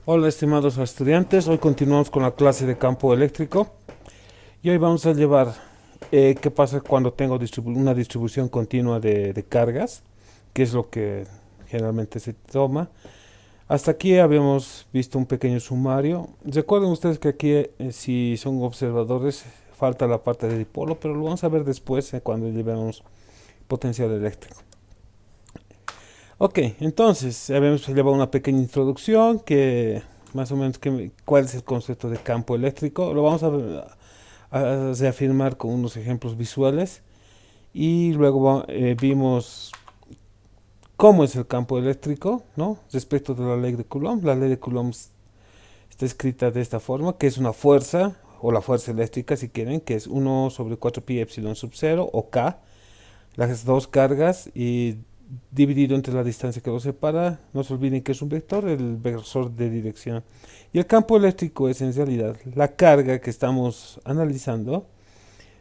Hola estimados estudiantes, hoy continuamos con la clase de campo eléctrico y hoy vamos a llevar qué pasa cuando tengo una distribución continua de cargas, que es lo que generalmente se toma. Hasta aquí habíamos visto un pequeño sumario. Recuerden ustedes que aquí si son observadores falta la parte de dipolo, pero lo vamos a ver después cuando llevemos potencial eléctrico. Ok, entonces habíamos llevado una pequeña introducción que más o menos cuál es el concepto de campo eléctrico. Lo vamos a reafirmar con unos ejemplos visuales y luego vimos cómo es el campo eléctrico, ¿no? Respecto de la ley de Coulomb. La ley de Coulomb está escrita de esta forma, que es una fuerza o la fuerza eléctrica si quieren, que es 1 sobre 4 pi epsilon sub 0 o K, las dos cargas y dividido entre la distancia que los separa. No se olviden que es un vector, el versor de dirección. Y el campo eléctrico es en realidad la carga que estamos analizando,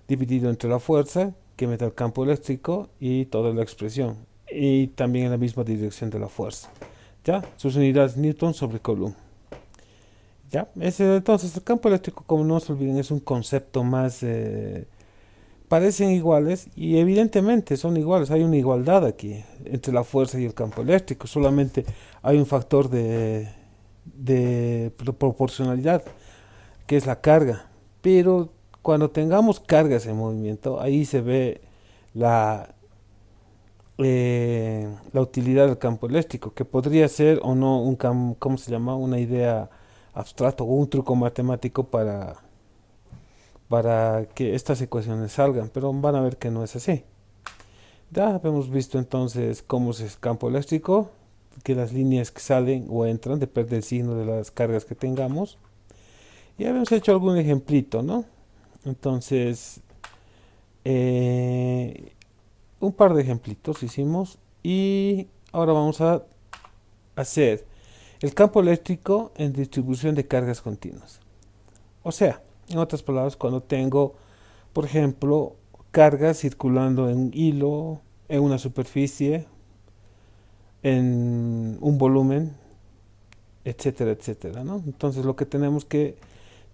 dividido entre la fuerza que me da el campo eléctrico y toda la expresión. Y también en la misma dirección de la fuerza. ¿Ya? Sus unidades Newton sobre Coulomb. ¿Ya? Entonces el campo eléctrico, como no se olviden, es un concepto más parecen iguales y evidentemente son iguales, hay una igualdad aquí entre la fuerza y el campo eléctrico, solamente hay un factor de proporcionalidad que es la carga, pero cuando tengamos cargas en movimiento, ahí se ve la, la utilidad del campo eléctrico, que podría ser o no ¿cómo se llama? Una idea abstracta o un truco matemático para que estas ecuaciones salgan, pero van a ver que no es así. Ya hemos visto entonces cómo es el campo eléctrico, que las líneas que salen o entran depende del signo de las cargas que tengamos. Y habíamos hecho algún ejemplito, ¿no? Entonces, eh, un par de ejemplitos hicimos y ahora vamos a hacer el campo eléctrico en distribución de cargas continuas. O sea, en otras palabras, cuando tengo, por ejemplo, cargas circulando en un hilo, en una superficie, en un volumen, etcétera, etcétera, ¿no? Entonces lo que tenemos que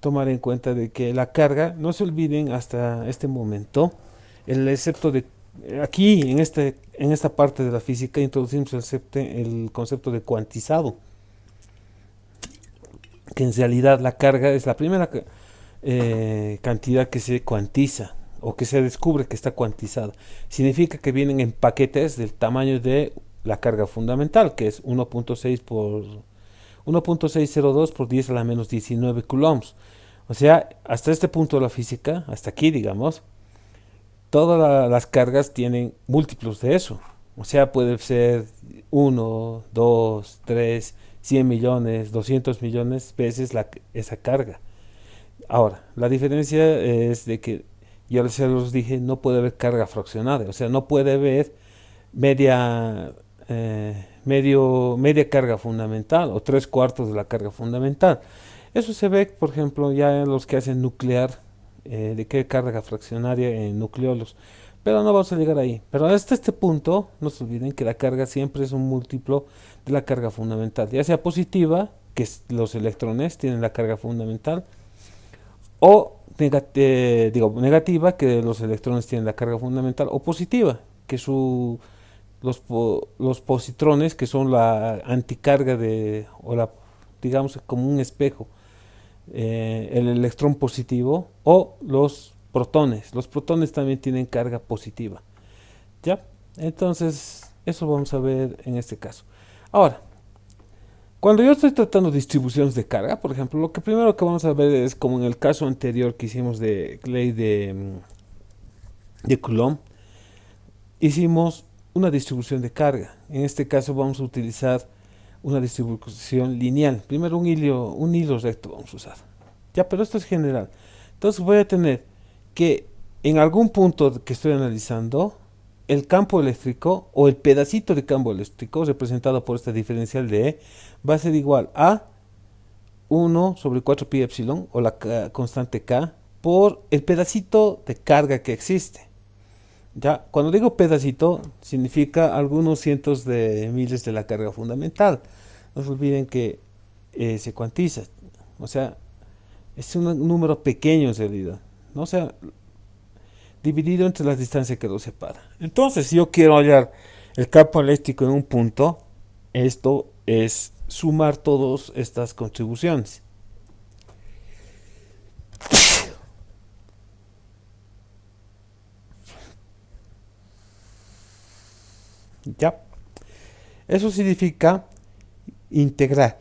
tomar en cuenta de que la carga, no se olviden hasta este momento, el excepto de aquí en esta parte de la física introducimos el concepto de cuantizado, que en realidad la carga es la primera cantidad que se cuantiza o que se descubre que está cuantizada. Significa que vienen en paquetes del tamaño de la carga fundamental, que es 1.6 por 1.602 por 10 a la menos 19 coulombs. O sea, hasta este punto de la física, hasta aquí digamos, todas las cargas tienen múltiplos de eso. O sea, puede ser 1, 2, 3, 100 millones, 200 millones veces esa carga. Ahora, la diferencia es de que, ya se los dije, no puede haber carga fraccionada. O sea, no puede haber media carga fundamental o tres cuartos de la carga fundamental. Eso se ve, por ejemplo, ya en los que hacen nuclear, de qué carga fraccionaria en nucleolos. Pero no vamos a llegar ahí. Pero hasta este punto, no se olviden que la carga siempre es un múltiplo de la carga fundamental, ya sea positiva, que los electrones tienen la carga fundamental, o negativa, que los electrones tienen la carga fundamental, o positiva, que los positrones, que son la anticarga o digamos como un espejo, el electrón positivo, o los protones. Los protones también tienen carga positiva. ¿Ya? Entonces, eso vamos a ver en este caso. Ahora, cuando yo estoy tratando distribuciones de carga, por ejemplo, lo que primero que vamos a ver es como en el caso anterior que hicimos de ley de Coulomb, hicimos una distribución de carga. En este caso vamos a utilizar una distribución lineal. Primero un hilo recto vamos a usar. Ya, pero esto es general. Entonces voy a tener que en algún punto que estoy analizando, el campo eléctrico o el pedacito de campo eléctrico representado por esta diferencial de E va a ser igual a 1 sobre 4 pi epsilon o la constante K por el pedacito de carga que existe. Ya, cuando digo pedacito, significa algunos cientos de miles de la carga fundamental. No se olviden que se cuantiza. O sea, es un número pequeño en realidad. ¿No? O sea, dividido entre las distancias que lo separa. Entonces, si yo quiero hallar el campo eléctrico en un punto, esto es sumar todas estas contribuciones. ¿Ya? Eso significa integrar.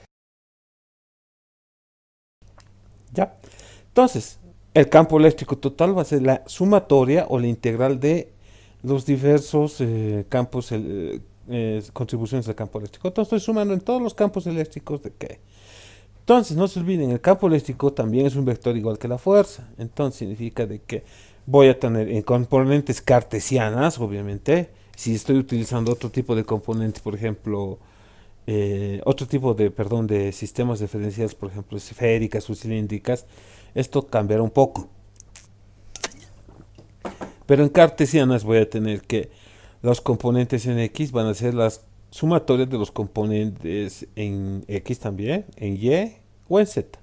¿Ya? Entonces, el campo eléctrico total va a ser la sumatoria o la integral de los diversos campos, contribuciones del campo eléctrico. Entonces estoy sumando en todos los campos eléctricos de que. Entonces, no se olviden, el campo eléctrico también es un vector igual que la fuerza. Entonces significa de que voy a tener en componentes cartesianas, obviamente. Si estoy utilizando otro tipo de componentes, por ejemplo, otro tipo de, perdón, de sistemas diferenciales, por ejemplo, esféricas o cilíndricas, esto cambiará un poco. Pero en cartesianas voy a tener que los componentes en X van a ser las sumatorias de los componentes en X también, en Y o en Z.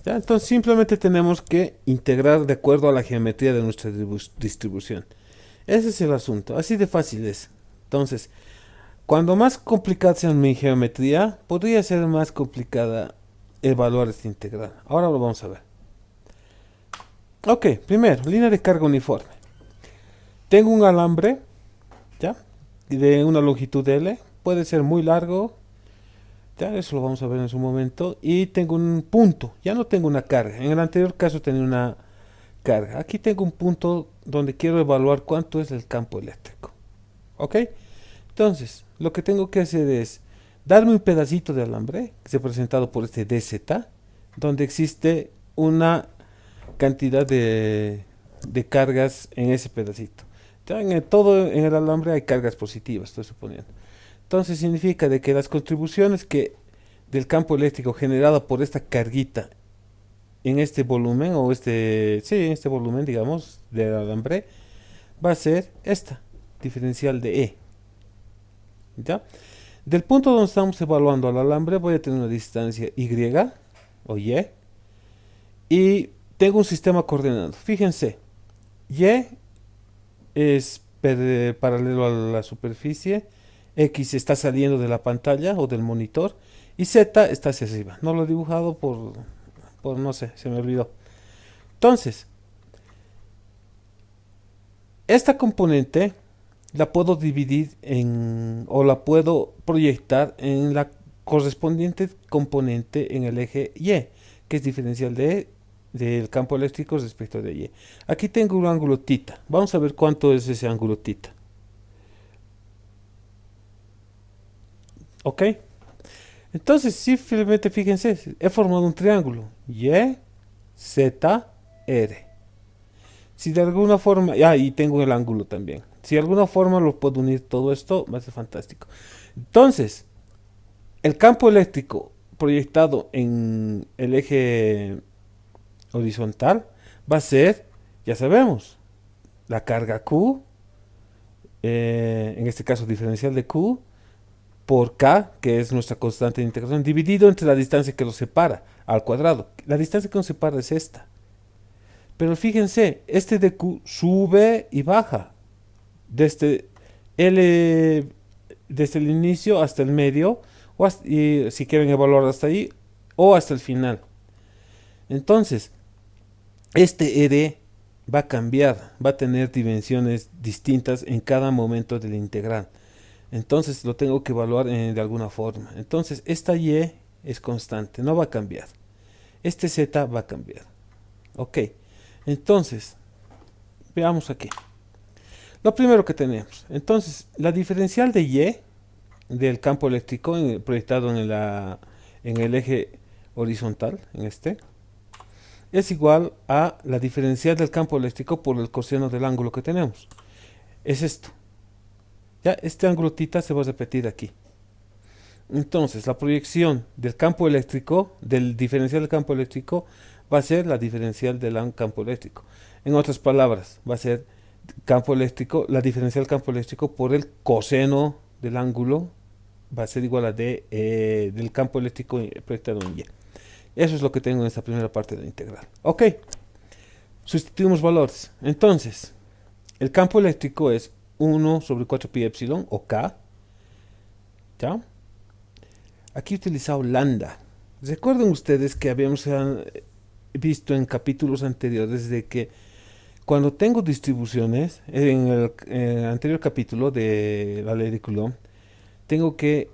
¿Ya? Entonces simplemente tenemos que integrar de acuerdo a la geometría de nuestra distribución. Ese es el asunto, así de fácil es. Entonces, cuando más complicada sea mi geometría, podría ser más complicada evaluar esta integral. Ahora lo vamos a ver. Ok, primero, línea de carga uniforme. Tengo un alambre, ¿ya? De una longitud L, puede ser muy largo, ya eso lo vamos a ver en su momento. Y tengo un punto, ya no tengo una carga. En el anterior caso tenía una carga. Aquí tengo un punto donde quiero evaluar cuánto es el campo eléctrico. ¿Ok? Entonces, lo que tengo que hacer es darme un pedacito de alambre, que se ha presentado por este DZ, donde existe una cantidad de cargas en ese pedacito. Ya todo en el alambre hay cargas positivas, estoy suponiendo. Entonces significa de que las contribuciones que del campo eléctrico generada por esta carguita en este volumen, o en este volumen, digamos, del alambre, va a ser esta, diferencial de E. ¿Ya? Del punto donde estamos evaluando al alambre voy a tener una distancia Y o y tengo un sistema coordenado. Fíjense, Y es paralelo a la superficie, X está saliendo de la pantalla o del monitor y Z está hacia arriba. No lo he dibujado por no sé, se me olvidó. Entonces, esta componente la puedo dividir o la puedo proyectar en la correspondiente componente en el eje Y, que es diferencial del campo eléctrico respecto de Y. Aquí tengo un ángulo tita. Vamos a ver cuánto es ese ángulo tita. ¿Ok? Entonces, simplemente fíjense, he formado un triángulo. Y, Z, R. Si de alguna forma, y tengo el ángulo también. Si de alguna forma lo puedo unir todo esto, va a ser fantástico. Entonces, el campo eléctrico proyectado en el eje horizontal va a ser, ya sabemos, la carga Q, en este caso diferencial de Q, por K, que es nuestra constante de integración, dividido entre la distancia que los separa, al cuadrado. La distancia que nos separa es esta. Pero fíjense, este de Q sube y baja. Desde L, desde el inicio hasta el medio, y si quieren evaluar hasta ahí, o hasta el final. Entonces, este ED va a cambiar, va a tener dimensiones distintas en cada momento de la integral. Entonces lo tengo que evaluar de alguna forma. Entonces esta Y es constante, no va a cambiar. Este Z va a cambiar. Ok, entonces veamos aquí. Lo primero que tenemos, entonces la diferencial de Y del campo eléctrico proyectado en el eje horizontal, en este, es igual a la diferencial del campo eléctrico por el coseno del ángulo que tenemos. Es esto. Ya, este ángulo tita se va a repetir aquí. Entonces, la proyección del campo eléctrico, del diferencial del campo eléctrico, va a ser la diferencial del campo eléctrico. En otras palabras, va a ser campo eléctrico, la diferencial del campo eléctrico por el coseno del ángulo va a ser igual a D del campo eléctrico proyectado en Y. Eso es lo que tengo en esta primera parte de la integral. Ok, sustituimos valores. Entonces, el campo eléctrico es 1 sobre 4 pi epsilon o K. ¿Ya? Aquí he utilizado lambda. Recuerden ustedes que habíamos visto en capítulos anteriores de que cuando tengo distribuciones, en el anterior capítulo de la ley de Coulomb, tengo que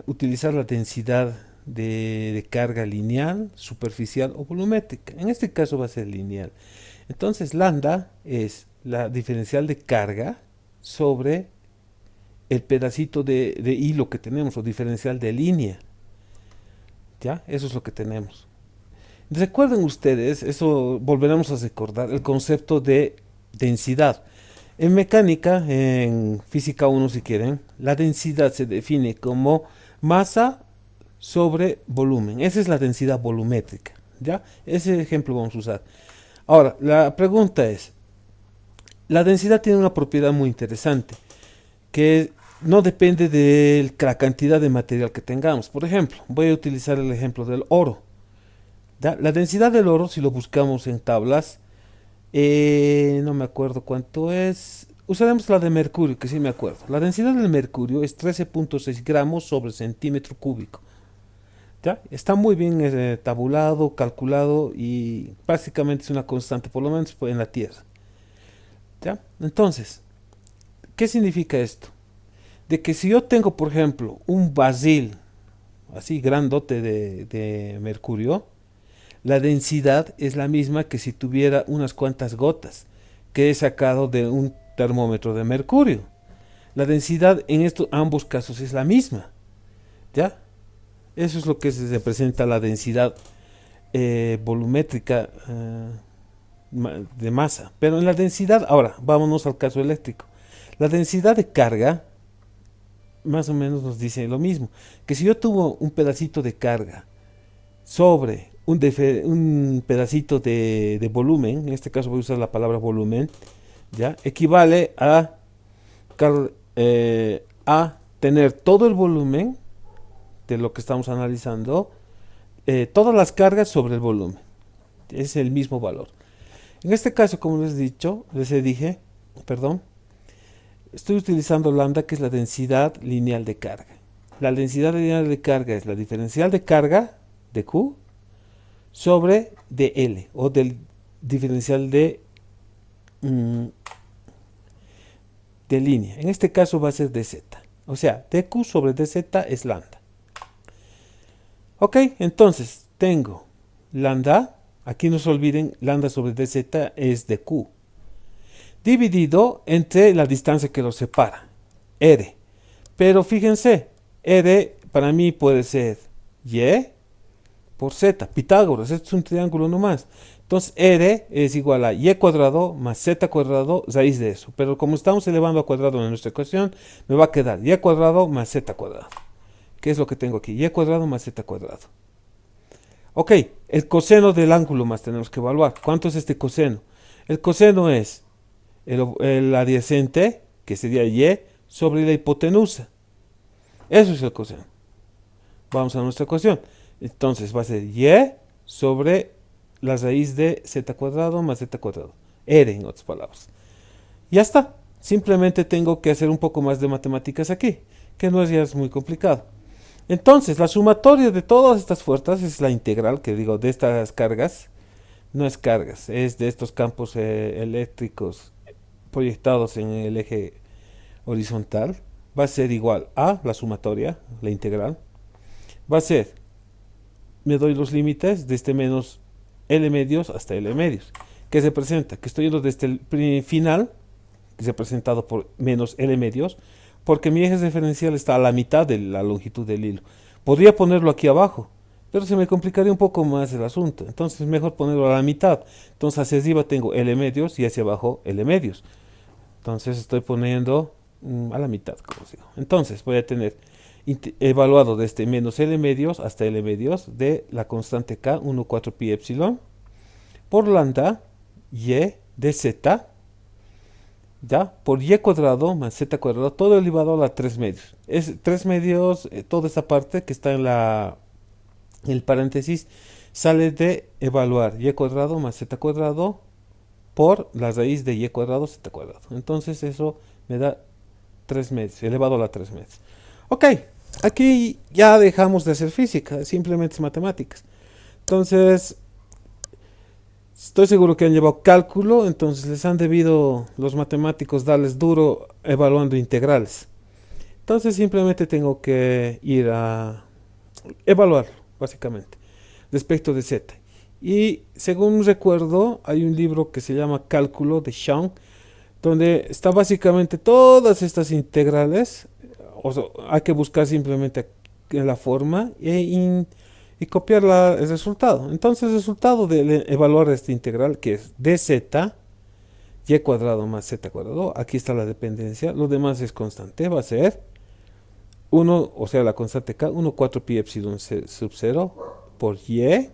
utilizar la densidad de carga lineal, superficial o volumétrica. En este caso va a ser lineal. Entonces lambda es la diferencial de carga sobre el pedacito de hilo que tenemos, o diferencial de línea. ¿Ya? Eso es lo que tenemos. Recuerden ustedes, eso volveremos a recordar, el concepto de densidad. En mecánica, en física 1 si quieren, la densidad se define como masa sobre volumen. Esa es la densidad volumétrica. ¿Ya? Ese ejemplo vamos a usar. Ahora, la pregunta es, la densidad tiene una propiedad muy interesante, que no depende de la cantidad de material que tengamos. Por ejemplo, voy a utilizar el ejemplo del oro. ¿Ya? La densidad del oro, si lo buscamos en tablas, no me acuerdo cuánto es. Usaremos la de mercurio, que sí me acuerdo. La densidad del mercurio es 13.6 gramos sobre centímetro cúbico. ¿Ya? Está muy bien tabulado, calculado y básicamente es una constante, por lo menos en la Tierra. ¿Ya? Entonces, ¿qué significa esto? De que si yo tengo, por ejemplo, un barril así grandote de mercurio, la densidad es la misma que si tuviera unas cuantas gotas que he sacado de un termómetro de mercurio. La densidad en estos ambos casos es la misma. ¿Ya? Eso es lo que se representa la densidad volumétrica de masa. Pero en la densidad, ahora vámonos al caso eléctrico. La densidad de carga más o menos nos dice lo mismo. Que si yo tuvo un pedacito de carga sobre un pedacito de volumen, en este caso voy a usar la palabra volumen, ¿ya? Equivale a tener todo el volumen de lo que estamos analizando, todas las cargas sobre el volumen. Es el mismo valor. En este caso, como dije, perdón, estoy utilizando lambda, que es la densidad lineal de carga. La densidad lineal de carga es la diferencial de carga de Q sobre dl, o del diferencial de línea. En este caso va a ser dz. O sea, dq sobre dz es lambda. Ok, entonces tengo lambda, aquí no se olviden, lambda sobre dz es dq, dividido entre la distancia que los separa, r. Pero fíjense, r para mí puede ser y por z, Pitágoras, esto es un triángulo nomás. Entonces r es igual a y cuadrado más z cuadrado raíz de eso. Pero como estamos elevando a cuadrado en nuestra ecuación, me va a quedar y cuadrado más z cuadrado. ¿Qué es lo que tengo aquí? Y cuadrado más z cuadrado. Ok, el coseno del ángulo más tenemos que evaluar. ¿Cuánto es este coseno? El coseno es el adyacente, que sería y, sobre la hipotenusa. Eso es el coseno. Vamos a nuestra ecuación. Entonces va a ser y sobre la raíz de z cuadrado más z cuadrado. R, en otras palabras. Ya está. Simplemente tengo que hacer un poco más de matemáticas aquí, que no es ya muy complicado. Entonces, la sumatoria de todas estas fuerzas es la integral, que digo, de estas cargas, no es cargas, es de estos campos eléctricos proyectados en el eje horizontal, va a ser igual a la sumatoria, la integral, va a ser, me doy los límites desde menos L medios hasta L medios, que se presenta, que estoy yendo desde el final, que es representado por menos L medios, porque mi eje referencial está a la mitad de la longitud del hilo. Podría ponerlo aquí abajo, pero se me complicaría un poco más el asunto. Entonces es mejor ponerlo a la mitad. Entonces hacia arriba tengo L medios y hacia abajo L medios. Entonces estoy poniendo a la mitad, como digo. Entonces voy a tener evaluado desde menos L medios hasta L medios de la constante K, 1,4 pi epsilon, por lambda y de z, ¿ya? Por y cuadrado más z cuadrado, todo elevado a la 3 medios. Es 3 medios, toda esta parte que está en el paréntesis, sale de evaluar y cuadrado más z cuadrado por la raíz de y cuadrado z cuadrado. Entonces eso me da 3 medios, elevado a la 3 medios. Ok, aquí ya dejamos de hacer física, simplemente es matemáticas. Entonces, estoy seguro que han llevado cálculo, entonces les han debido los matemáticos darles duro evaluando integrales. Entonces simplemente tengo que ir a evaluarlo, básicamente, respecto de z. Y según recuerdo, hay un libro que se llama Cálculo de Sean, donde está básicamente todas estas integrales. O sea, hay que buscar simplemente la forma y copiar el resultado. Entonces el resultado de evaluar esta integral, que es dz y cuadrado más z cuadrado, aquí está la dependencia, lo demás es constante, va a ser 1, o sea, la constante k, 1 4 pi epsilon sub 0 por y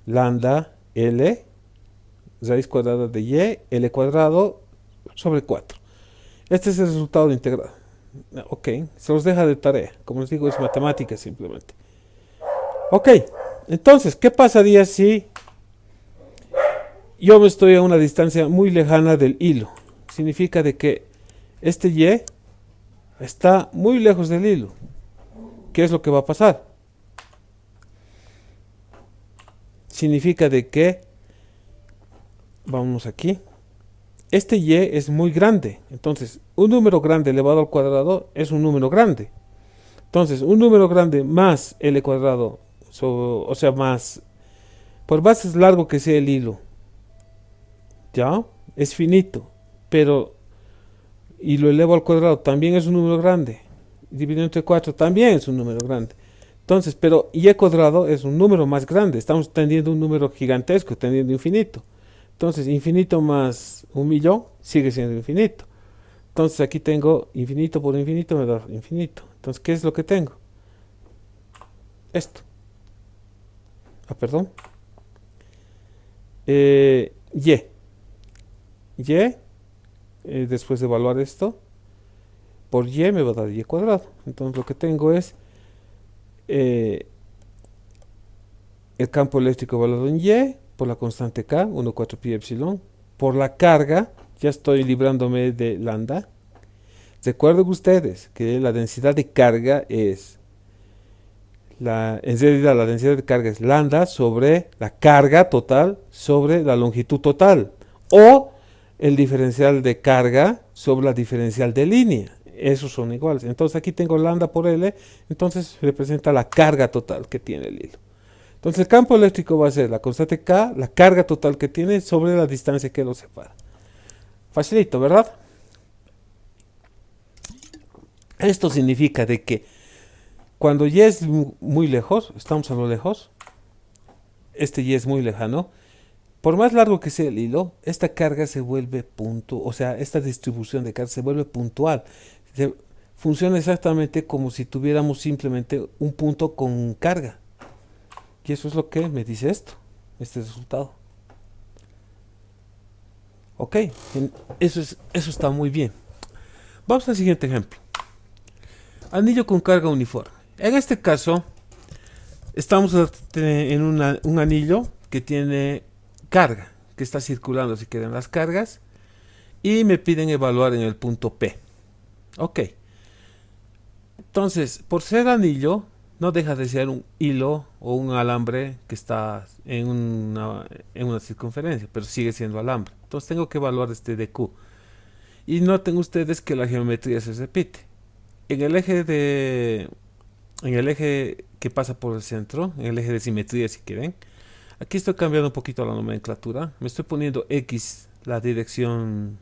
lambda L, raíz cuadrada de y, L cuadrado sobre 4. Este es el resultado de integral. Ok, se los deja de tarea. Como les digo, es matemática simplemente. Ok, entonces, ¿qué pasaría si yo estoy a una distancia muy lejana del hilo? Significa de que este y está muy lejos del hilo. ¿Qué es lo que va a pasar? Significa de que, vamos aquí, este y es muy grande. Entonces, un número grande elevado al cuadrado es un número grande. Entonces, un número grande más L cuadrado, o sea, más, por más largo que sea el hilo, ¿ya? Es finito, pero, y lo elevo al cuadrado, también es un número grande. Dividido entre 4 también es un número grande. Entonces, pero y cuadrado es un número más grande. Estamos teniendo un número gigantesco, teniendo infinito. Entonces, infinito más 1.000.000 sigue siendo infinito. Entonces, aquí tengo infinito por infinito me da infinito. Entonces, ¿qué es lo que tengo? Esto. Ah, perdón. Y. Y, después de evaluar esto, por y me va a dar y cuadrado. Entonces, lo que tengo es el campo eléctrico evaluado en y, por la constante k, 1 4 pi epsilon, por la carga, ya estoy librándome de lambda. Recuerden ustedes que la densidad de carga es, en realidad la densidad de carga es lambda sobre la carga total sobre la longitud total, o el diferencial de carga sobre la diferencial de línea. Esos son iguales. Entonces aquí tengo lambda por L, entonces representa la carga total que tiene el hilo. Entonces el campo eléctrico va a ser la constante K, la carga total que tiene sobre la distancia que lo separa. Facilito, ¿verdad? Esto significa de que cuando y es muy lejos, estamos a lo lejos, este y es muy lejano, por más largo que sea el hilo, esta carga se vuelve o sea, esta distribución de carga se vuelve puntual. Funciona exactamente como si tuviéramos simplemente un punto con carga. Y eso es lo que me dice este resultado. Ok, eso está muy bien. Vamos al siguiente ejemplo. Anillo con carga uniforme. En este caso, estamos en un anillo que tiene carga, que está circulando si quieren las cargas, y me piden evaluar en el punto P. Ok. Entonces, por ser anillo, no deja de ser un hilo o un alambre que está en una circunferencia, pero sigue siendo alambre. Entonces tengo que evaluar este dq. Y noten ustedes que la geometría se repite. En el eje que pasa por el centro, en el eje de simetría si quieren, aquí estoy cambiando un poquito la nomenclatura. Me estoy poniendo X, la dirección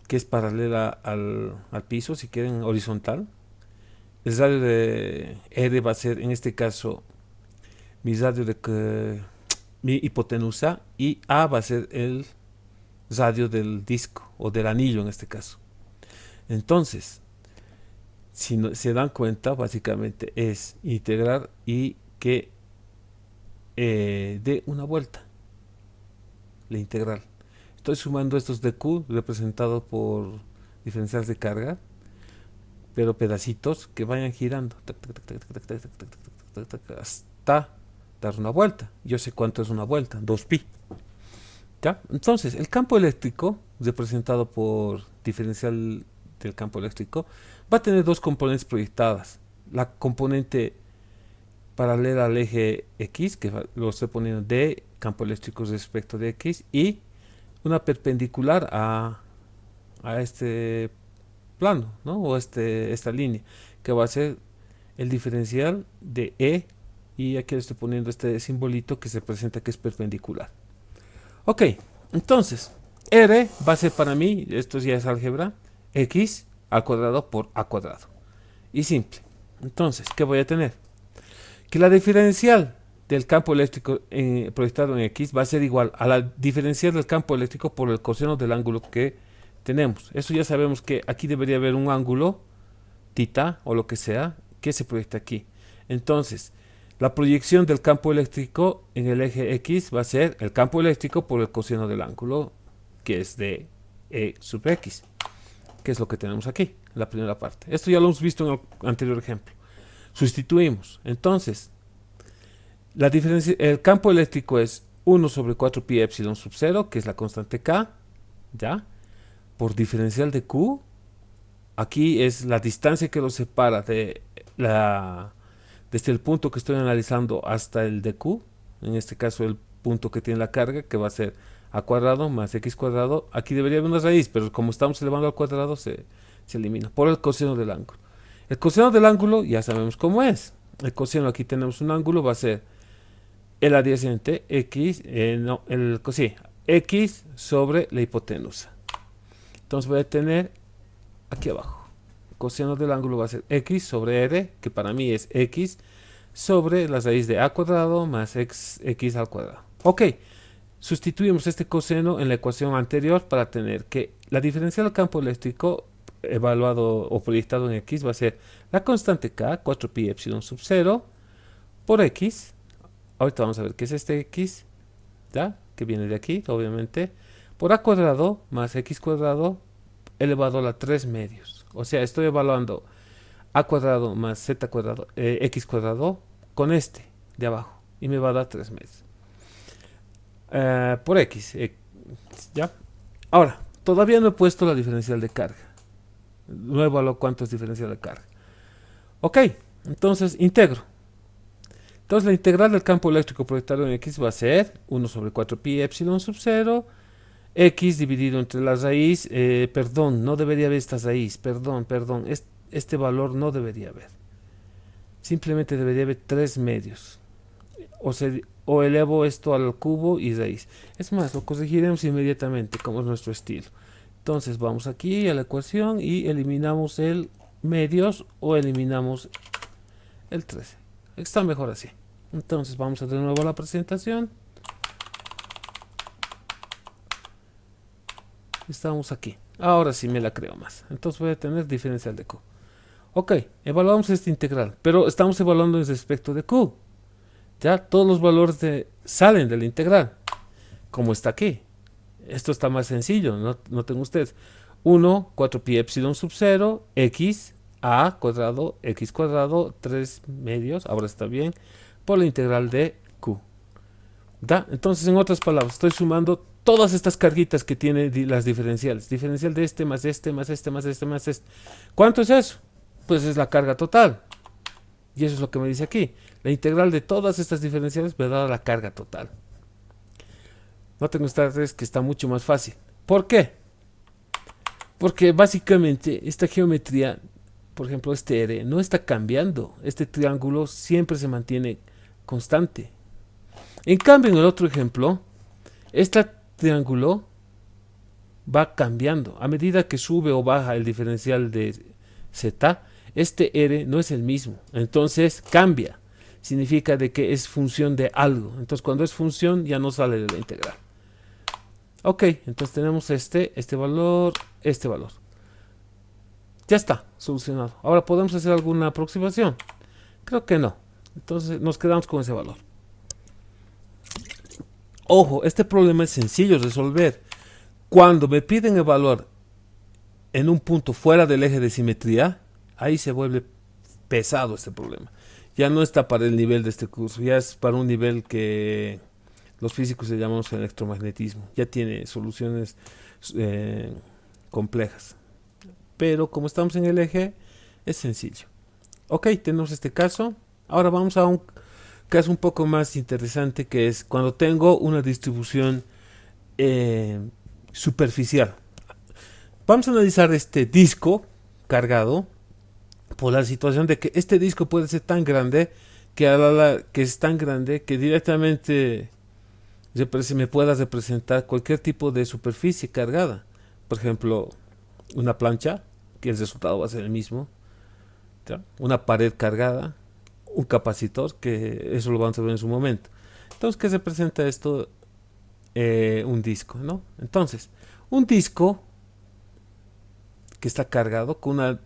que es paralela al piso, si quieren, horizontal. El radio de R va a ser, en este caso, mi mi hipotenusa, y A va a ser el radio del disco, o del anillo en este caso. Entonces, si se dan cuenta, básicamente es integrar y que dé una vuelta, la integral. Estoy sumando estos de Q representados por diferenciales de carga, pero pedacitos que vayan girando hasta dar una vuelta. Yo sé cuánto es una vuelta, 2pi. ¿Ya? Entonces, el campo eléctrico, representado por diferencial del campo eléctrico, va a tener dos componentes proyectadas. La componente paralela al eje X, que lo estoy poniendo de campo eléctrico respecto de X, y una perpendicular a este plano, ¿no? O esta línea, que va a ser el diferencial de E, y aquí le estoy poniendo este simbolito que se presenta que es perpendicular. Ok, entonces, R va a ser para mí, esto ya es álgebra, X al cuadrado por A cuadrado. Y simple. Entonces, ¿qué voy a tener? Que la diferencial del campo eléctrico proyectado en X va a ser igual a la diferencial del campo eléctrico por el coseno del ángulo que tenemos. Eso ya sabemos que aquí debería haber un ángulo, θ o lo que sea, que se proyecta aquí. Entonces, la proyección del campo eléctrico en el eje X va a ser el campo eléctrico por el coseno del ángulo, que es de E sub X, que es lo que tenemos aquí, en la primera parte. Esto ya lo hemos visto en el anterior ejemplo. Sustituimos. Entonces, la diferencia, el campo eléctrico es 1 sobre 4 pi epsilon sub 0, que es la constante K, ¿ya? Por diferencial de Q. Aquí es la distancia que lo separa desde el punto que estoy analizando hasta el de Q. En este caso, el punto que tiene la carga, que va a ser a cuadrado más x cuadrado. Aquí debería haber una raíz, pero como estamos elevando al cuadrado, se elimina por el coseno del ángulo. El coseno del ángulo ya sabemos cómo es. El coseno, aquí tenemos un ángulo, va a ser el adyacente x, x sobre la hipotenusa. Entonces voy a tener aquí abajo, el coseno del ángulo va a ser x sobre r, que para mí es x sobre la raíz de a cuadrado más x al cuadrado. Ok, sustituimos este coseno en la ecuación anterior para tener que la diferencial del campo eléctrico evaluado o proyectado en X va a ser la constante K, 4pi epsilon sub 0, por X. Ahorita vamos a ver qué es este X, ¿ya? Que viene de aquí, obviamente, por A cuadrado más X cuadrado elevado a la 3 medios. O sea, estoy evaluando A cuadrado más Z cuadrado, X cuadrado con este de abajo, y me va a dar 3 medios. Por X, ¿ya? Ahora, todavía no he puesto la diferencial de carga. No evalúo cuánto es diferencial de carga. Ok, entonces integro. Entonces la integral del campo eléctrico proyectado en X va a ser 1 sobre 4 pi epsilon sub 0, X dividido entre la raíz, perdón, no debería haber esta raíz, perdón, este valor no debería haber. Simplemente debería haber 3 medios. O elevo esto al cubo y raíz. Es más, lo corregiremos inmediatamente, como es nuestro estilo. Entonces vamos aquí a la ecuación y eliminamos el medios o eliminamos el 13. Está mejor así. Entonces vamos a de nuevo a la presentación. Estamos aquí. Ahora sí me la creo más. Entonces voy a tener diferencial de Q. Ok, evaluamos esta integral, pero estamos evaluando en respecto de Q. Ya todos los valores salen de la integral, como está aquí. Esto está más sencillo, no tengo ustedes. 1, 4 pi epsilon sub 0, x, a cuadrado, x cuadrado, 3 medios, ahora está bien, por la integral de Q. ¿Da? Entonces, en otras palabras, estoy sumando todas estas carguitas que tiene las diferenciales. Diferencial de este, más este, más este, más este, más este. ¿Cuánto es eso? Pues es la carga total. Y eso es lo que me dice aquí. La integral de todas estas diferenciales me da la carga total. Noten ustedes que está mucho más fácil. ¿Por qué? Porque básicamente esta geometría, por ejemplo este R, no está cambiando. Este triángulo siempre se mantiene constante. En cambio, en el otro ejemplo, este triángulo va cambiando. A medida que sube o baja el diferencial de Z, este R no es el mismo. Entonces cambia. Significa de que es función de algo. Entonces cuando es función ya no sale de la integral. Ok, entonces tenemos este valor, este valor. Ya está, solucionado. Ahora, ¿podemos hacer alguna aproximación? Creo que no. Entonces nos quedamos con ese valor. Ojo, este problema es sencillo de resolver. Cuando me piden evaluar en un punto fuera del eje de simetría, ahí se vuelve pesado este problema. Ya no está para el nivel de este curso, ya es para un nivel que los físicos le llamamos electromagnetismo. Ya tiene soluciones eh, complejas. Pero como estamos en el eje, es sencillo. Ok, tenemos este caso. Ahora vamos a un caso un poco más interesante, que es cuando tengo una distribución superficial. Vamos a analizar este disco cargado por la situación de que este disco puede ser tan grande que es tan grande que directamente me pueda representar cualquier tipo de superficie cargada. Por ejemplo, una plancha, que el resultado va a ser el mismo, ¿ya? Una pared cargada, un capacitor, que eso lo vamos a ver en su momento. Entonces, ¿qué representa esto? Un disco, ¿no? Entonces, un disco que está cargado con una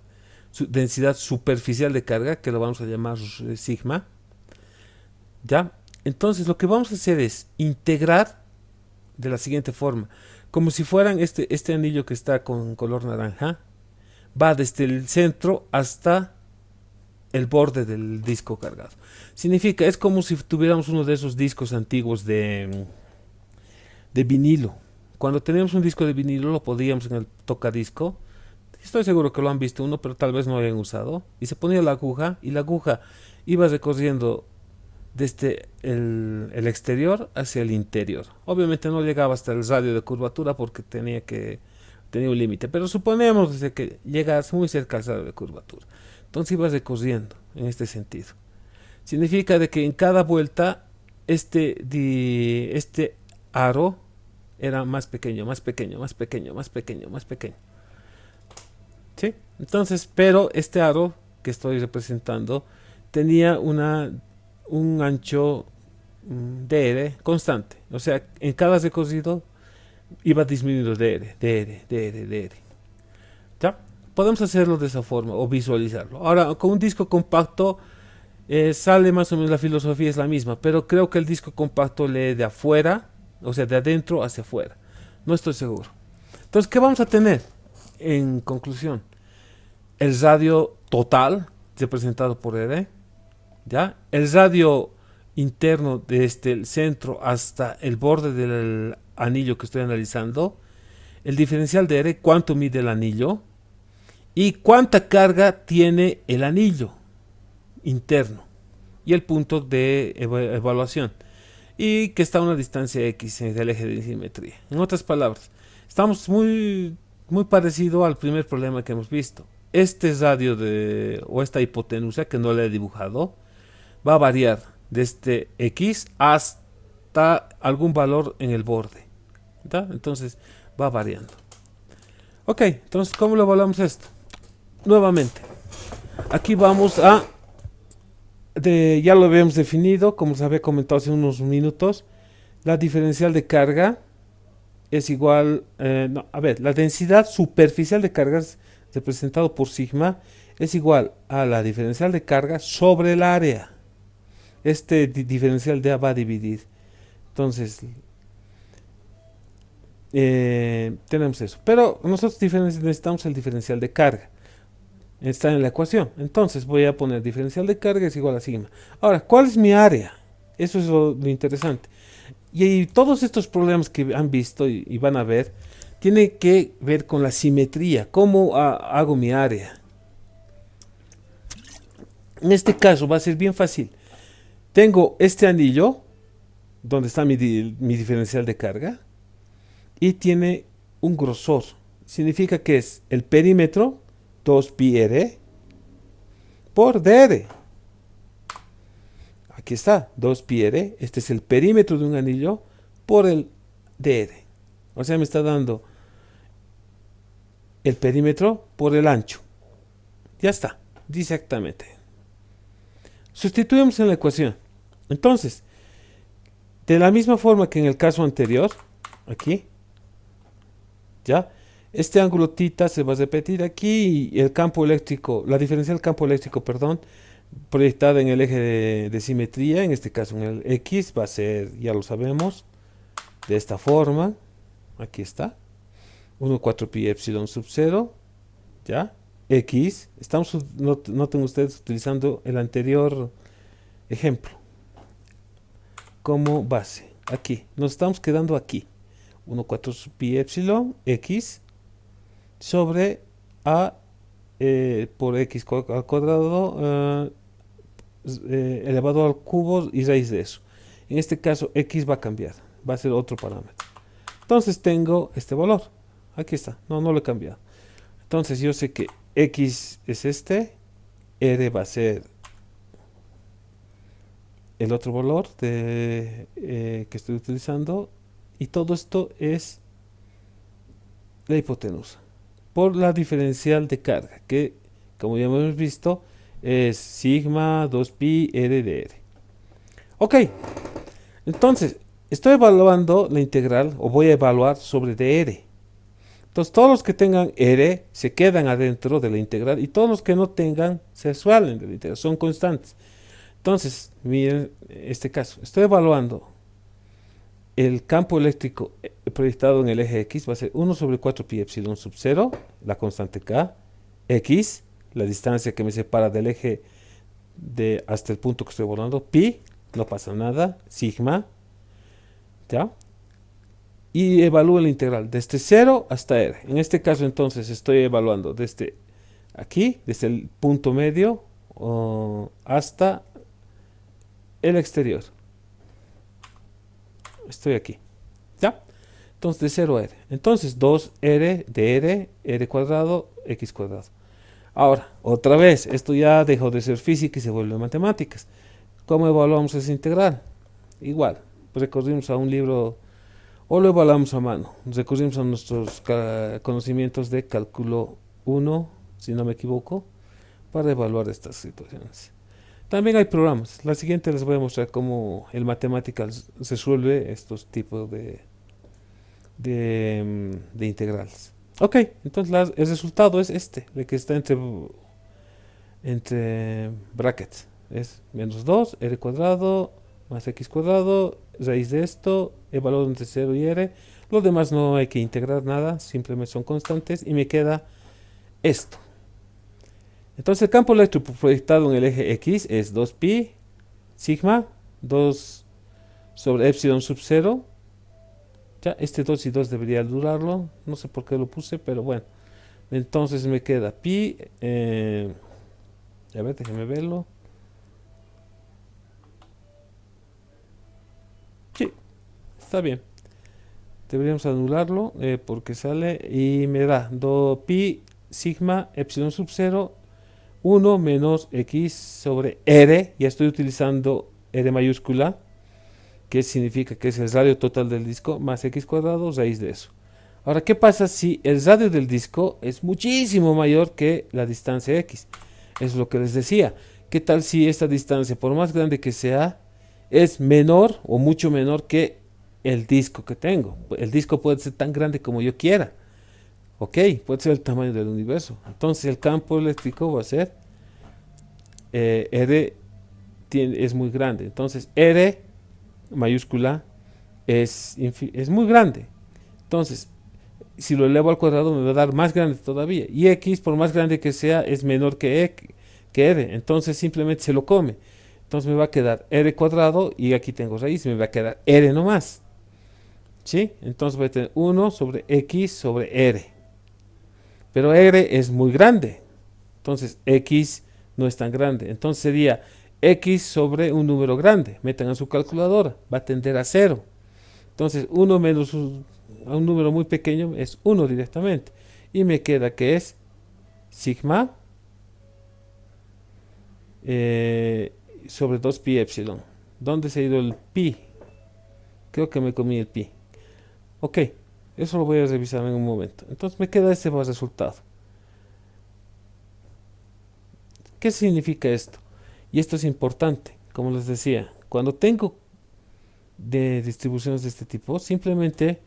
densidad superficial de carga, que lo vamos a llamar sigma, ¿ya? Entonces, lo que vamos a hacer es integrar de la siguiente forma, como si fueran este anillo que está con color naranja, va desde el centro hasta el borde del disco cargado. Significa, es como si tuviéramos uno de esos discos antiguos de vinilo. Cuando teníamos un disco de vinilo, lo podíamos en el tocadisco. Estoy seguro que lo han visto uno, pero tal vez no lo hayan usado. Y se ponía la aguja, y la aguja iba recorriendo desde el exterior hacia el interior. Obviamente no llegaba hasta el radio de curvatura porque tenía un límite, pero suponemos desde que llegas muy cerca al radio de curvatura. Entonces ibas recorriendo en este sentido. Significa de que en cada vuelta este aro era más pequeño, más pequeño, más pequeño, más pequeño, más pequeño. ¿Sí? Entonces, pero este aro que estoy representando tenía un ancho dr constante. O sea, en cada recorrido iba disminuyendo dr. ¿Ya? Podemos hacerlo de esa forma o visualizarlo. Ahora, con un disco compacto sale más o menos la filosofía es la misma, pero creo que el disco compacto lee de afuera, o sea, de adentro hacia afuera. No estoy seguro. Entonces, ¿qué vamos a tener? En conclusión, el radio total representado por R, ¿ya? El radio interno desde el centro hasta el borde del anillo que estoy analizando, el diferencial de R, cuánto mide el anillo y cuánta carga tiene el anillo interno, y el punto de evaluación, y que está a una distancia X del eje de simetría. En otras palabras, estamos muy parecido al primer problema que hemos visto. Este radio o esta hipotenusa que no le he dibujado va a variar desde X hasta algún valor en el borde, ¿tá? Entonces va variando. Ok, entonces ¿cómo lo evaluamos esto? Nuevamente, aquí vamos a ya lo habíamos definido, como se había comentado hace unos minutos. La diferencial de carga es igual, la densidad superficial de cargas representado por sigma es igual a la diferencial de carga sobre el área. Este diferencial de A va a dividir. Entonces, tenemos eso. Pero nosotros necesitamos el diferencial de carga. Está en la ecuación. Entonces voy a poner diferencial de carga es igual a sigma. Ahora, ¿cuál es mi área? Eso es lo interesante. Y todos estos problemas que han visto y van a ver, tiene que ver con la simetría. ¿Cómo hago mi área? En este caso va a ser bien fácil. Tengo este anillo, donde está mi diferencial de carga, y tiene un grosor. Significa que es el perímetro 2πr por dr. Aquí está, 2πr. Este es el perímetro de un anillo por el dr. O sea, me está dando el perímetro por el ancho. Ya está, exactamente. Sustituimos en la ecuación. Entonces, de la misma forma que en el caso anterior, aquí, ¿ya? Este ángulo θ se va a repetir aquí y el campo eléctrico, la diferencial del campo eléctrico, perdón, proyectada en el eje de simetría, en este caso en el X, va a ser, ya lo sabemos, de esta forma. Aquí está. 1,4 pi epsilon sub 0, ¿ya? X, noten ustedes utilizando el anterior ejemplo como base. Aquí, nos estamos quedando aquí. 1,4 pi epsilon x sobre a por x al cuadrado elevado al cubo y raíz de eso. En este caso x va a cambiar, va a ser otro parámetro. Entonces tengo este valor. Aquí está, no lo he cambiado. Entonces yo sé que x es este, r va a ser el otro valor que estoy utilizando, y todo esto es la hipotenusa por la diferencial de carga, que como ya hemos visto es sigma 2pi r de r. Ok, entonces estoy evaluando la integral, o voy a evaluar sobre dr. Entonces todos los que tengan r se quedan adentro de la integral, y todos los que no tengan se salen de la integral, son constantes. Entonces, miren este caso, estoy evaluando el campo eléctrico proyectado en el eje X, va a ser 1 sobre 4 pi epsilon sub 0, la constante K, X, la distancia que me separa del eje hasta el punto que estoy evaluando, pi, no pasa nada, sigma, ¿ya? Y evalúo la integral desde 0 hasta r. En este caso entonces estoy evaluando desde aquí, desde el punto medio hasta el exterior. Estoy aquí, ¿ya? Entonces de 0 a r. Entonces 2r de r cuadrado, x cuadrado. Ahora, otra vez, esto ya dejó de ser física y se vuelve matemáticas. ¿Cómo evaluamos esa integral? Igual, recurrimos a un libro o lo evaluamos a mano. Recurrimos a nuestros conocimientos de cálculo 1, si no me equivoco, para evaluar estas situaciones. También hay programas. La siguiente les voy a mostrar cómo el Mathematical resuelve estos tipos de integrales. Ok, entonces el resultado es este, el que está entre brackets. Es menos 2, r cuadrado, más x cuadrado, raíz de esto, evaluado entre 0 y r. Los demás no hay que integrar nada, simplemente son constantes, y me queda esto. Entonces el campo eléctrico proyectado en el eje X es 2pi sigma 2 sobre epsilon sub 0. Ya, este 2 y 2 debería durarlo, no sé por qué lo puse, pero bueno. Entonces me queda pi, a ver, déjenme verlo. Sí, está bien. Deberíamos anularlo porque sale y me da 2pi sigma epsilon sub 0 1 menos x sobre r. Ya estoy utilizando r mayúscula, que significa que es el radio total del disco, más x cuadrado, raíz de eso. Ahora, ¿qué pasa si el radio del disco es muchísimo mayor que la distancia x? Es lo que les decía. ¿Qué tal si esta distancia, por más grande que sea, es menor o mucho menor que el disco que tengo? El disco puede ser tan grande como yo quiera. Ok, puede ser el tamaño del universo. Entonces el campo eléctrico va a ser R es muy grande. Entonces R mayúscula es muy grande. Entonces, si lo elevo al cuadrado me va a dar más grande todavía. Y X, por más grande que sea, es menor que R. Entonces simplemente se lo come. Entonces me va a quedar R cuadrado, y aquí tengo raíz, me va a quedar R nomás. ¿Sí? Entonces voy a tener 1 sobre X sobre R. Pero R es muy grande. Entonces X no es tan grande. Entonces sería X sobre un número grande. Metan a su calculadora. Va a tender a 0. Entonces 1 menos a un número muy pequeño es 1 directamente. Y me queda que es sigma sobre 2 pi epsilon. ¿Dónde se ha ido el pi? Creo que me comí el pi. Ok, eso lo voy a revisar en un momento. Entonces me queda este resultado. ¿Qué significa esto? Y esto es importante, como les decía, cuando tengo de distribuciones de este tipo, simplemente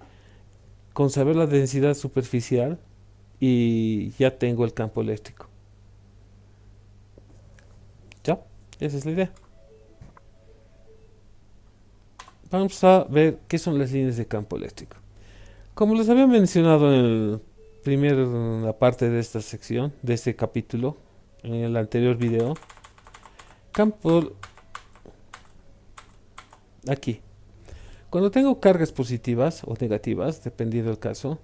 con saber la densidad superficial y ya tengo el campo eléctrico. ¿Ya? Esa es la idea. Vamos a ver qué son las líneas de campo eléctrico. Como les había mencionado en el la parte de esta sección, de este capítulo, en el anterior video, campo aquí. Cuando tengo cargas positivas o negativas, dependiendo del caso,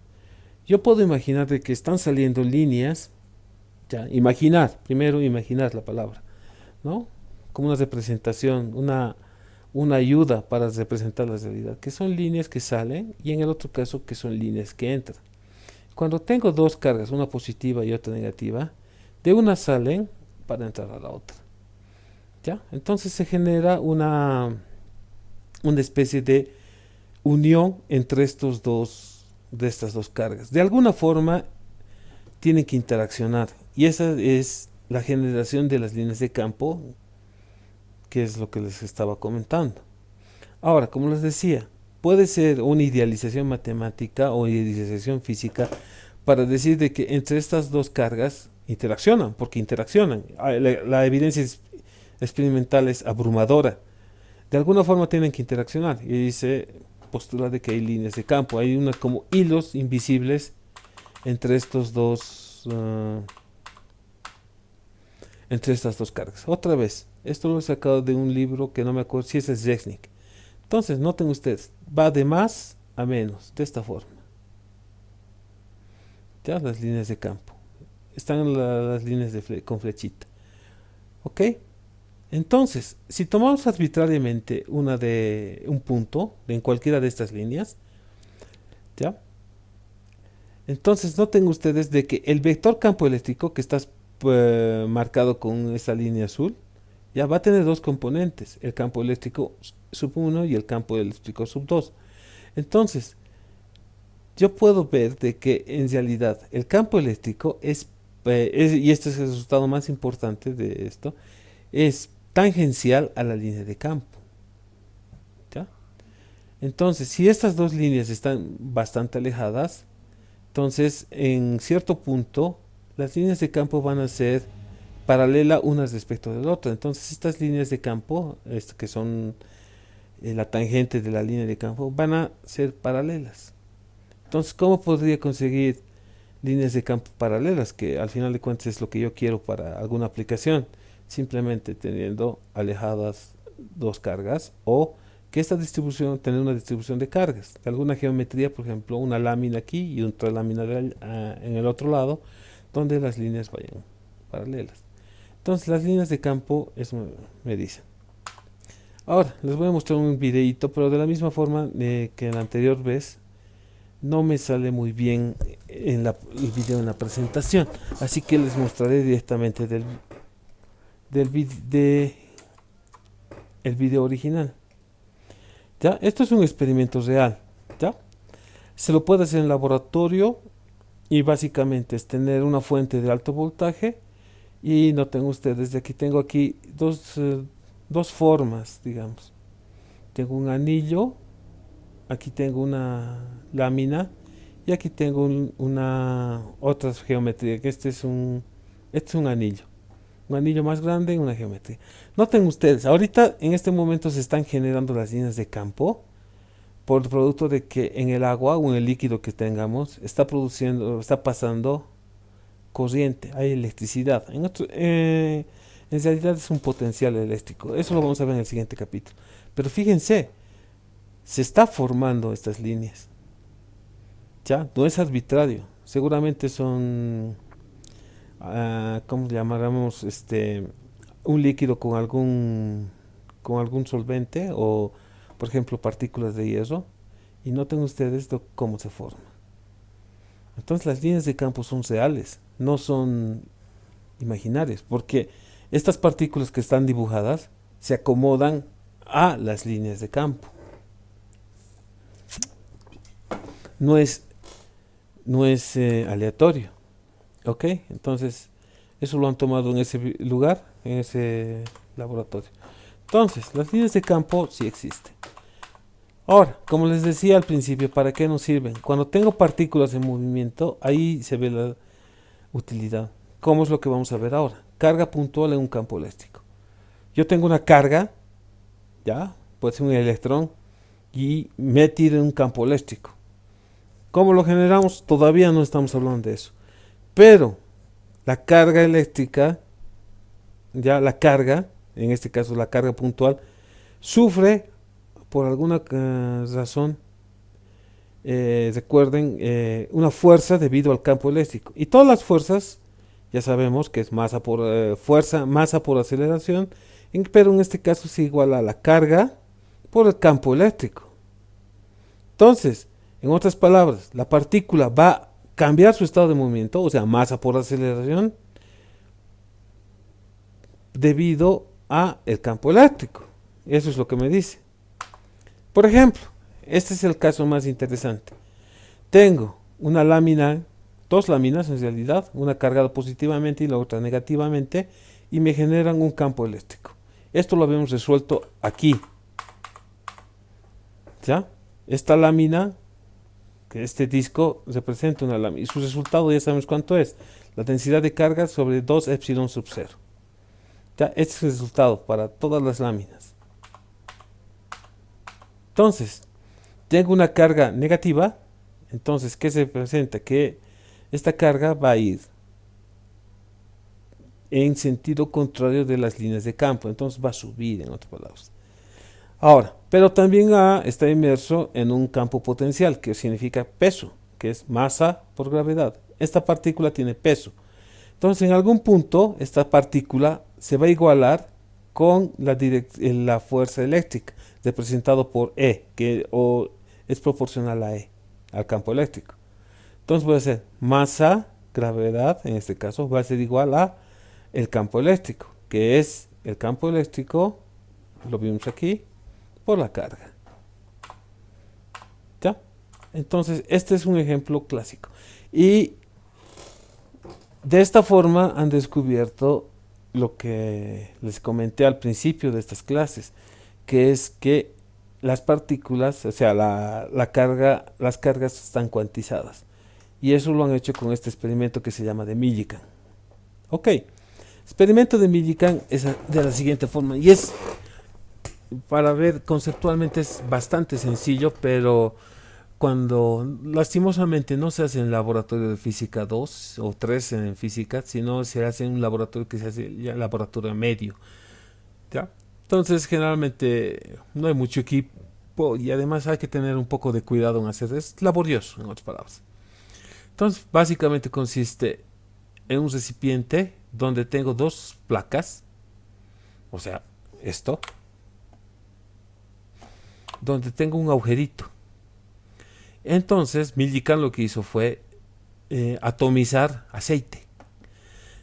yo puedo imaginar de que están saliendo líneas, ya, imaginar, primero imaginar la palabra, ¿no? Como una representación, una ayuda para representar la realidad, que son líneas que salen y en el otro caso que son líneas que entran. Cuando tengo dos cargas, una positiva y otra negativa, de una salen para entrar a la otra. ¿Ya? Entonces se genera una especie de unión entre de estas dos cargas. De alguna forma tienen que interaccionar y esa es la generación de las líneas de campo, que es lo que les estaba comentando. Ahora, como les decía, puede ser una idealización matemática o idealización física para decir de que entre estas dos cargas interaccionan, porque interaccionan. La evidencia experimental es abrumadora. De alguna forma tienen que interaccionar y se postula de que hay líneas de campo, hay unas como hilos invisibles entre entre estas dos cargas. Otra vez, esto lo he sacado de un libro que no me acuerdo si es Zexnik. Entonces, noten ustedes, va de más a menos, de esta forma. Ya las líneas de campo. Están las líneas con flechita. ¿Ok? Entonces, si tomamos arbitrariamente un punto en cualquiera de estas líneas, ¿ya? Entonces, noten ustedes de que el vector campo eléctrico que está marcado con esta línea azul, ya va a tener dos componentes, el campo eléctrico sub 1 y el campo eléctrico sub 2. Entonces, yo puedo ver de que en realidad el campo eléctrico y este es el resultado más importante de esto, es tangencial a la línea de campo. ¿Ya? Entonces, si estas dos líneas están bastante alejadas, entonces en cierto punto las líneas de campo van a ser paralelas unas respecto de la otra. Entonces estas líneas de campo, que son la tangente de la línea de campo, van a ser paralelas. Entonces, ¿cómo podría conseguir líneas de campo paralelas? Que al final de cuentas es lo que yo quiero para alguna aplicación. Simplemente teniendo alejadas dos cargas o que esta distribución, tener una distribución de cargas. De alguna geometría, por ejemplo, una lámina aquí y otra lámina en el otro lado, donde las líneas vayan paralelas. Entonces, las líneas de campo, eso me dicen. Ahora, les voy a mostrar un videito, pero de la misma forma que en la anterior vez, no me sale muy bien el video en la presentación, así que les mostraré directamente el video original. ¿Ya? Esto es un experimento real, ¿ya? Se lo puede hacer en laboratorio y básicamente es tener una fuente de alto voltaje y noten ustedes, de aquí tengo aquí dos formas, digamos. Tengo un anillo, aquí tengo una lámina y aquí tengo una otra geometría, que este es un anillo. Un anillo más grande y una geometría. Noten ustedes, ahorita en este momento se están generando las líneas de campo por el producto de que en el agua o en el líquido que tengamos está pasando corriente, hay electricidad. En realidad es un potencial eléctrico. Eso lo vamos a ver en el siguiente capítulo. Pero fíjense, se está formando estas líneas. Ya, no es arbitrario. Seguramente son ¿cómo llamaremos? Un líquido con algún solvente o, por ejemplo, partículas de hierro. Y noten ustedes cómo se forma. Entonces las líneas de campo son reales, no son imaginarias, porque estas partículas que están dibujadas se acomodan a las líneas de campo. No es aleatorio. ¿Ok? Entonces, eso lo han tomado en ese lugar, en ese laboratorio. Entonces, las líneas de campo sí existen. Ahora, como les decía al principio, ¿para qué nos sirven? Cuando tengo partículas en movimiento, ahí se ve la utilidad. ¿Cómo es lo que vamos a ver ahora? Carga puntual en un campo eléctrico. Yo tengo una carga, ¿ya? Puede ser un electrón, y metido en un campo eléctrico. ¿Cómo lo generamos? Todavía no estamos hablando de eso. Pero la carga eléctrica, ya la carga, en este caso la carga puntual, sufre por alguna razón, recuerden, una fuerza debido al campo eléctrico. Y todas las fuerzas, ya sabemos que es masa por fuerza, masa por aceleración, pero en este caso es igual a la carga por el campo eléctrico. Entonces, en otras palabras, la partícula va a cambiar su estado de movimiento, o sea, masa por aceleración, debido a el campo eléctrico. Eso es lo que me dice. Por ejemplo, este es el caso más interesante. Tengo una lámina, dos láminas en realidad, una cargada positivamente y la otra negativamente, y me generan un campo eléctrico. Esto lo habíamos resuelto aquí. ¿Ya? Esta lámina, que este disco representa una lámina, y su resultado ya sabemos cuánto es. La densidad de carga sobre 2 epsilon sub 0. Ya, este es el resultado para todas las láminas. Entonces, tengo una carga negativa. Entonces, ¿qué se presenta? Que esta carga va a ir en sentido contrario de las líneas de campo. Entonces va a subir, en otras palabras. Ahora, pero también está inmerso en un campo potencial, que significa peso, que es masa por gravedad. Esta partícula tiene peso. Entonces, en algún punto, esta partícula se va a igualar con la fuerza eléctrica, representado por E, que es proporcional a E, al campo eléctrico. Entonces puede ser masa, gravedad, en este caso, va a ser igual a el campo eléctrico, que es el campo eléctrico, lo vimos aquí, por la carga. ¿Ya? Entonces, este es un ejemplo clásico. Y de esta forma han descubierto lo que les comenté al principio de estas clases, que es que las partículas, o sea, las cargas están cuantizadas. Y eso lo han hecho con este experimento que se llama de Millikan. Ok, experimento de Millikan es de la siguiente forma, y es, para ver conceptualmente es bastante sencillo, pero cuando lastimosamente no se hace en el laboratorio de física 2 o 3 en física, sino se hace en un laboratorio que se hace ya laboratorio medio. ¿Ya? Entonces generalmente no hay mucho equipo y además hay que tener un poco de cuidado en hacer, es laborioso en otras palabras. Entonces básicamente consiste en un recipiente donde tengo dos placas, o sea, esto, donde tengo un agujerito. Entonces Millikan lo que hizo fue atomizar aceite.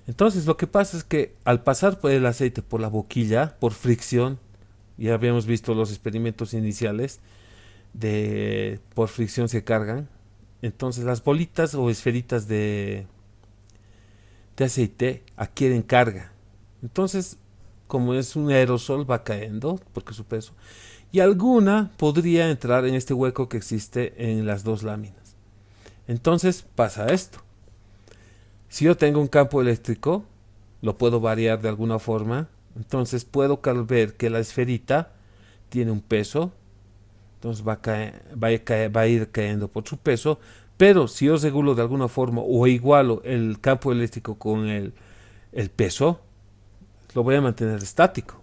Entonces lo que pasa es que al pasar por el aceite por la boquilla, por fricción, ya habíamos visto los experimentos iniciales, por fricción se cargan, entonces las bolitas o esferitas de aceite adquieren carga. Entonces, como es un aerosol, va cayendo porque su peso, y alguna podría entrar en este hueco que existe en las dos láminas. Entonces pasa esto. Si yo tengo un campo eléctrico, lo puedo variar de alguna forma. Entonces puedo ver que la esferita tiene un peso. Entonces va a ir cayendo por su peso. Pero si yo regulo de alguna forma o igualo el campo eléctrico con el peso, lo voy a mantener estático.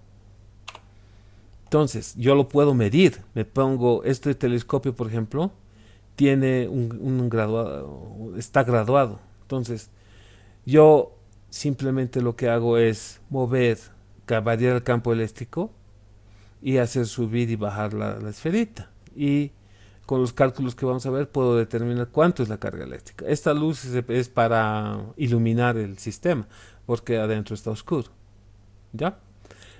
Entonces yo lo puedo medir. Me pongo este telescopio, por ejemplo, tiene un graduado, está graduado. Entonces yo simplemente lo que hago es variar el campo eléctrico y hacer subir y bajar la esferita. Y con los cálculos que vamos a ver puedo determinar cuánto es la carga eléctrica. Esta luz es para iluminar el sistema, porque adentro está oscuro. ¿Ya?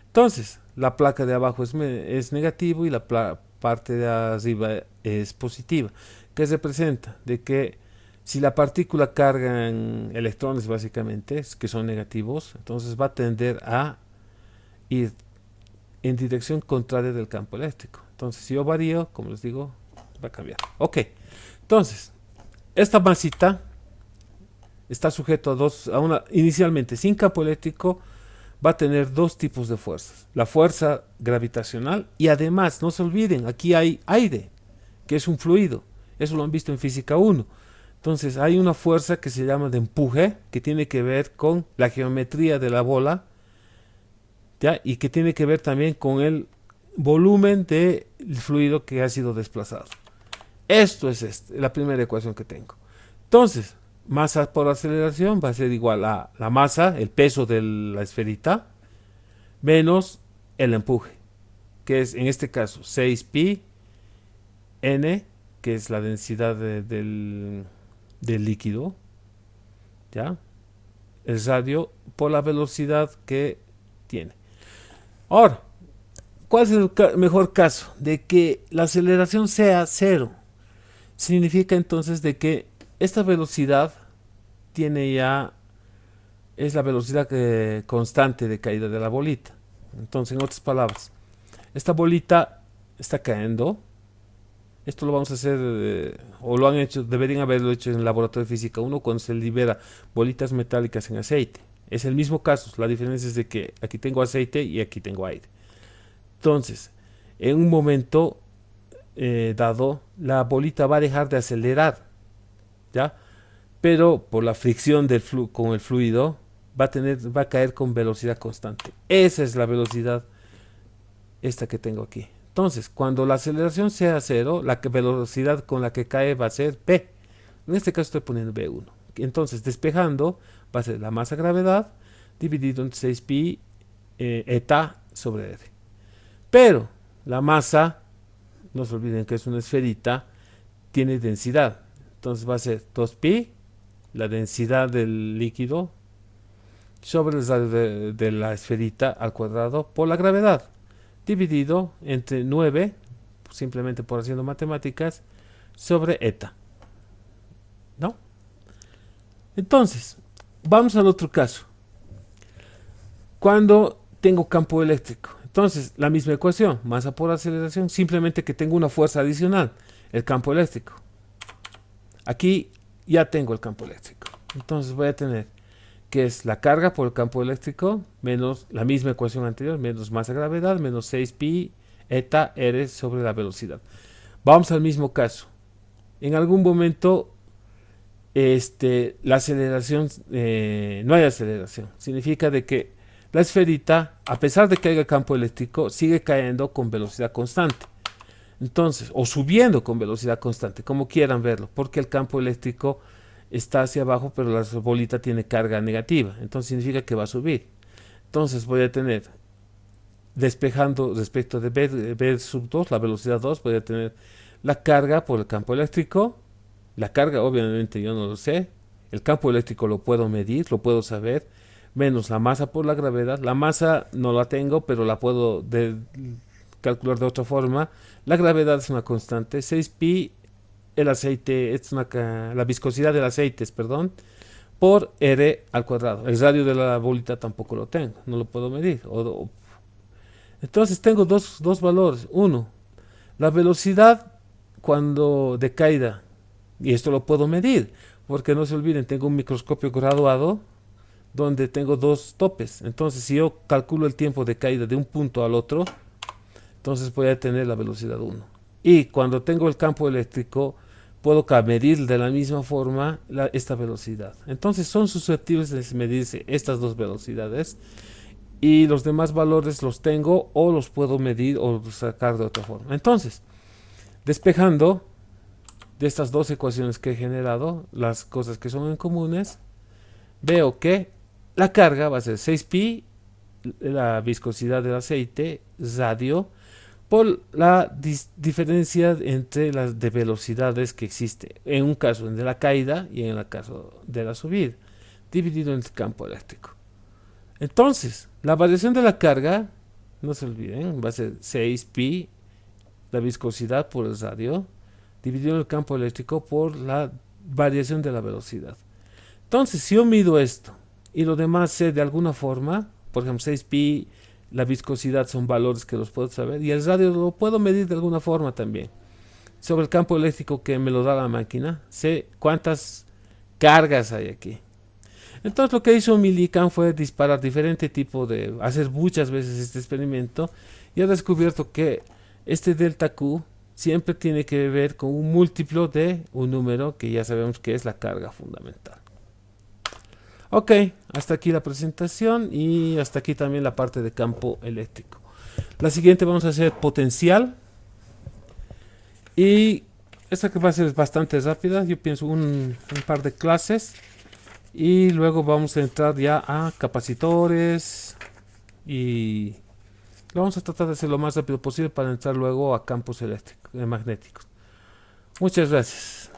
Entonces, la placa de abajo es negativo y la parte de arriba es positiva. ¿Qué representa? De que si la partícula carga en electrones básicamente, que son negativos, entonces va a tender a ir en dirección contraria del campo eléctrico. Entonces si yo varío, como les digo, va a cambiar. Ok, entonces, esta masita está sujeto inicialmente sin campo eléctrico, va a tener dos tipos de fuerzas. La fuerza gravitacional y además, no se olviden, aquí hay aire, que es un fluido. Eso lo han visto en física 1. Entonces hay una fuerza que se llama de empuje, que tiene que ver con la geometría de la bola, ¿ya? Y que tiene que ver también con el volumen del fluido que ha sido desplazado. Esto es la primera ecuación que tengo. Entonces, masa por aceleración va a ser igual a la masa, el peso de la esferita, menos el empuje, que es en este caso 6pi n, que es la densidad del líquido, ¿ya? El radio por la velocidad que tiene. Ahora, ¿cuál es el mejor caso? De que la aceleración sea cero. Significa entonces de que esta velocidad tiene ya, es la velocidad constante de caída de la bolita. Entonces, en otras palabras, esta bolita está cayendo. Esto lo vamos a hacer, o lo han hecho, deberían haberlo hecho en el laboratorio de física 1 cuando se libera bolitas metálicas en aceite. Es el mismo caso, la diferencia es de que aquí tengo aceite y aquí tengo aire. Entonces, en un momento dado, la bolita va a dejar de acelerar, ¿ya? Pero por la fricción con el fluido va a caer con velocidad constante. Esa es la velocidad esta que tengo aquí. Entonces, cuando la aceleración sea cero, la velocidad con la que cae va a ser p. En este caso estoy poniendo v1. Entonces, despejando, va a ser la masa gravedad dividido en 6pi eta sobre r. Pero la masa, no se olviden que es una esferita, tiene densidad. Entonces va a ser 2pi, la densidad del líquido, sobre el radio de la esferita al cuadrado por la gravedad, dividido entre 9, simplemente por haciendo matemáticas, sobre eta. ¿No? Entonces, vamos al otro caso. Cuando tengo campo eléctrico, entonces la misma ecuación, masa por aceleración, simplemente que tengo una fuerza adicional, el campo eléctrico. Aquí ya tengo el campo eléctrico. Entonces voy a tener que es la carga por el campo eléctrico menos la misma ecuación anterior, menos masa gravedad, menos 6pi eta r sobre la velocidad. Vamos al mismo caso. En algún momento la aceleración, no hay aceleración. Significa de que la esferita, a pesar de que haya campo eléctrico, sigue cayendo con velocidad constante. Entonces, o subiendo con velocidad constante, como quieran verlo, porque el campo eléctrico está hacia abajo, pero la bolita tiene carga negativa. Entonces significa que va a subir. Entonces voy a tener, despejando respecto de v sub 2, la velocidad 2, voy a tener la carga por el campo eléctrico. La carga obviamente yo no lo sé. El campo eléctrico lo puedo medir, lo puedo saber. Menos la masa por la gravedad. La masa no la tengo, pero la puedo calcular de otra forma. La gravedad es una constante. 6pi, el aceite, es la viscosidad del aceite, perdón, por r al cuadrado. El radio de la bolita tampoco lo tengo, no lo puedo medir. Entonces tengo dos valores. Uno, la velocidad cuando de caída, y esto lo puedo medir, porque no se olviden, tengo un microscopio graduado donde tengo dos topes. Entonces, si yo calculo el tiempo de caída de un punto al otro, entonces voy a tener la velocidad 1. Y cuando tengo el campo eléctrico, puedo medir de la misma forma esta velocidad. Entonces, son susceptibles de medirse estas dos velocidades. Y los demás valores los tengo o los puedo medir o sacar de otra forma. Entonces, despejando de estas dos ecuaciones que he generado, las cosas que son en comunes, veo que la carga va a ser 6pi, la viscosidad del aceite, radio, por la diferencia entre las de velocidades que existe, en un caso de la caída y en el caso de la subida, dividido en el campo eléctrico. Entonces, la variación de la carga, no se olviden, va a ser 6pi, la viscosidad por el radio, dividido en el campo eléctrico por la variación de la velocidad. Entonces, si yo mido esto y lo demás sé de alguna forma, por ejemplo, 6pi, la viscosidad son valores que los puedo saber, y el radio lo puedo medir de alguna forma también. Sobre el campo eléctrico que me lo da la máquina, sé cuántas cargas hay aquí. Entonces lo que hizo Millikan fue disparar diferente tipo hacer muchas veces este experimento, y ha descubierto que este delta Q siempre tiene que ver con un múltiplo de un número que ya sabemos que es la carga fundamental. Ok, hasta aquí la presentación y hasta aquí también la parte de campo eléctrico. La siguiente vamos a hacer potencial. Y esta que va a ser bastante rápida, yo pienso un par de clases. Y luego vamos a entrar ya a capacitores. Y lo vamos a tratar de hacer lo más rápido posible para entrar luego a campos eléctricos, magnéticos. Muchas gracias.